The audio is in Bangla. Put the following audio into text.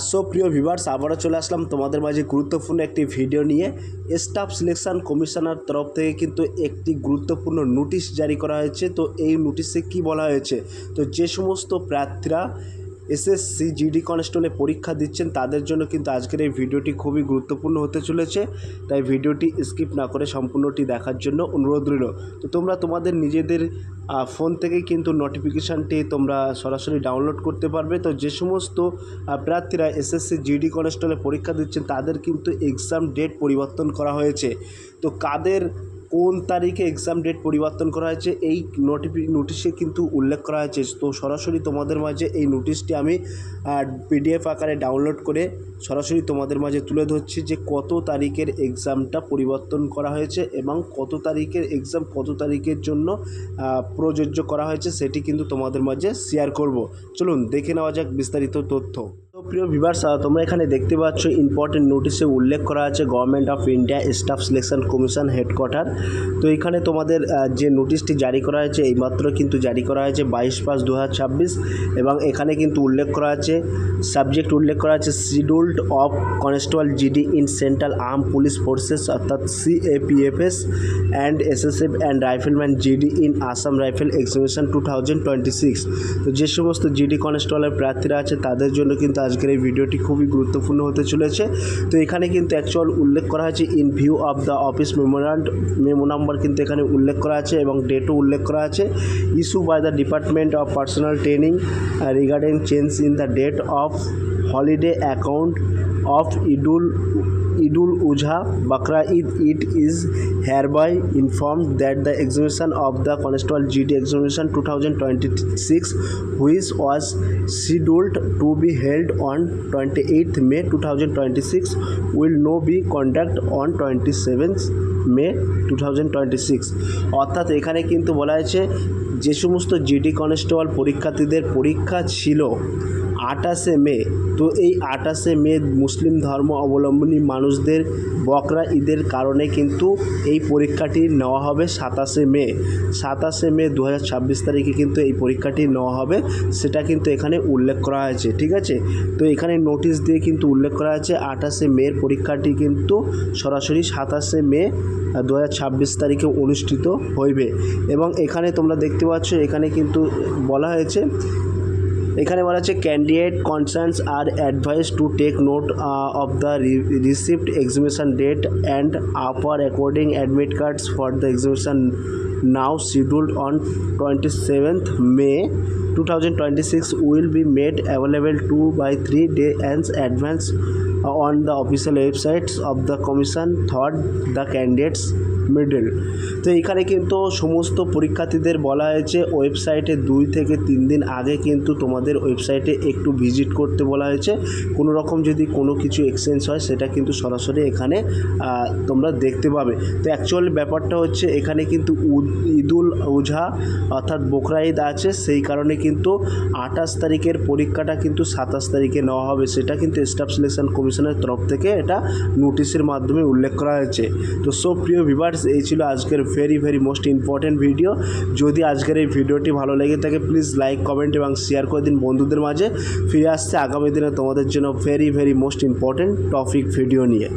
সো প্রিয় ভিউয়ার্স, আবারও চলে আসলাম তোমাদের মাঝে গুরুত্বপূর্ণ একটি ভিডিও নিয়ে। স্টাফ সিলেকশন কমিশনার তরফ থেকে কিন্তু একটি গুরুত্বপূর্ণ নোটিশ জারি করা হয়েছে। তো এই নোটিশে কি বলা হয়েছে, তো যে সমস্ত প্রার্থীরা এসএসসি জিডি কনস্টেবলে পরীক্ষা দিচ্ছেন তাদের জন্য কিন্তু আজকের এই ভিডিওটি খুবই গুরুত্বপূর্ণ হতে চলেছে। তাই ভিডিওটি স্কিপ না করে সম্পূর্ণটি দেখার জন্য অনুরোধ রইল। তো তোমরা তোমাদের নিজেদের ফোন থেকেই কিন্তু নোটিফিকেশানটি তোমরা সরাসরি ডাউনলোড করতে পারবে। তো যে সমস্ত প্রার্থীরা এসএসসি জিডি কনস্টেবলে পরীক্ষা দিচ্ছেন তাদের কিন্তু এক্সাম ডেট পরিবর্তন করা হয়েছে। তো কাদের কোন তারিখে এক্সাম ডেট পরিবর্তন করা হয়েছে এই নোটিশে কিন্তু উল্লেখ করা হয়েছে। তো সরাসরি তোমাদের মাঝে এই নোটিশটি আমি পিডিএফ আকারে ডাউনলোড করে সরাসরি তোমাদের মাঝে তুলে ধরছি যে কত তারিখের এক্সামটা পরিবর্তন করা হয়েছে এবং কত তারিখের এক্সাম কত তারিখের জন্য প্রযোজ্য করা হয়েছে সেটি কিন্তু তোমাদের মাঝে শেয়ার করব। চলুন দেখে নেওয়া যাক বিস্তারিত তথ্য। তো প্রিয় ভিউয়ার্স, তোমরা এখানে দেখতে পাচ্ছ ইম্পর্টেন্ট নোটিশে উল্লেখ করা আছে government of India staff selection commission headquarter. তো এখানে তোমাদের যে নোটিশটি জারি করা হয়েছে এইমাত্র কিন্তু জারি করা হয়েছে 22/5/2026 এবং এখানে কিন্তু উল্লেখ করা আছে সাবজেক্ট উল্লেখ করা আছে scheduled of constable GD in central arm police forces অর্থাৎ CAPFS and SSF and rifleman GD in Assam rifle examination 2026। তো যে সমস্ত জিডি কনস্টেবলের প্রার্থীরা আছে তাদের জন্য কিন্তু আজকের এই ভিডিওটি খুবই গুরুত্বপূর্ণ হতে চলেছে। তো এখানে কিন্তু অ্যাকচুয়াল উল্লেখ করা হয়েছে in view of the office memo number কিন্তু এখানে উল্লেখ করা আছে এবং ডেটও উল্লেখ করা আছে। Issue by the department of personal training regarding change in the date of holiday account of Idul Uzha Bakra Eid. It is hereby informed that the examination of the Constable GD examination 2026, which was scheduled to be held on 28th May 2026, will now be conducted on 27th May 2026। অর্থাৎ এখানে কিন্তু বলা হয়েছে যে সমস্ত জিডি কনস্টেবল পরীক্ষার্থীদের পরীক্ষা ছিল 28শে মে, তো এই 28শে মে মুসলিম ধর্ম অবলম্বনী মানুষদের বকরা ঈদের কারণে কিন্তু এই পরীক্ষাটি নেওয়া হবে 27শে মে 2026 তারিখে কিন্তু এই পরীক্ষাটি নেওয়া হবে, সেটা কিন্তু এখানে উল্লেখ করা হয়েছে। ঠিক আছে, তো এখানে নোটিশ দিয়ে কিন্তু উল্লেখ করা আছে 28শে মের পরীক্ষাটি কিন্তু সরাসরি 27শে মে 2026 তারিখে অনুষ্ঠিত হইবে। এবং এখানে তোমরা দেখতে পাচ্ছ এখানে কিন্তু বলা হয়েছে candidate concerns are advised to take note of the received examination date and appear according admit cards for the examination now scheduled on 27th May 2026 will be made available 2/3 days advance on the official websites of the commission. Third, the candidates middle. তো এখানে কিন্তু সমস্ত পরীক্ষার্থীদের বলা হয়েছে ওয়েবসাইটে 2 থেকে 3 দিন আগে কিন্তু তোমাদের ওয়েবসাইটে একটু ভিজিট করতে বলা হয়েছে। কোনো রকম যদি কোনো কিছু এক্সচেঞ্জ হয় সেটা কিন্তু সরাসরি এখানে তোমরা দেখতে পাবে। তো অ্যাকচুয়াল ব্যাপারটা হচ্ছে এখানে কিন্তু ঈদুল উজহা অর্থাৎ বকরা ঈদ আছে, সেই কারণে কিন্তু 28 তারিখের পরীক্ষাটা কিন্তু 27 তারিখে নেওয়া হবে, সেটা কিন্তু স্টাফ সিলেকশন কমিশনের তরফ থেকে এটা নোটিশের মাধ্যমে উল্লেখ করা হয়েছে। তো সব প্রিয় ভিউয়ার্স, এই ছিল আজকের ভেরি মোস্ট ইম্পর্টেন্ট ভিডিও। যদি আজকের এই ভিডিওটি ভালো লেগে থাকে প্লিজ লাইক কমেন্ট এবং শেয়ার করে দিন বন্ধুদের মাঝে। ফিরে আসছে আগামী দিনে তোমাদের জন্য very most important topic video নিয়ে।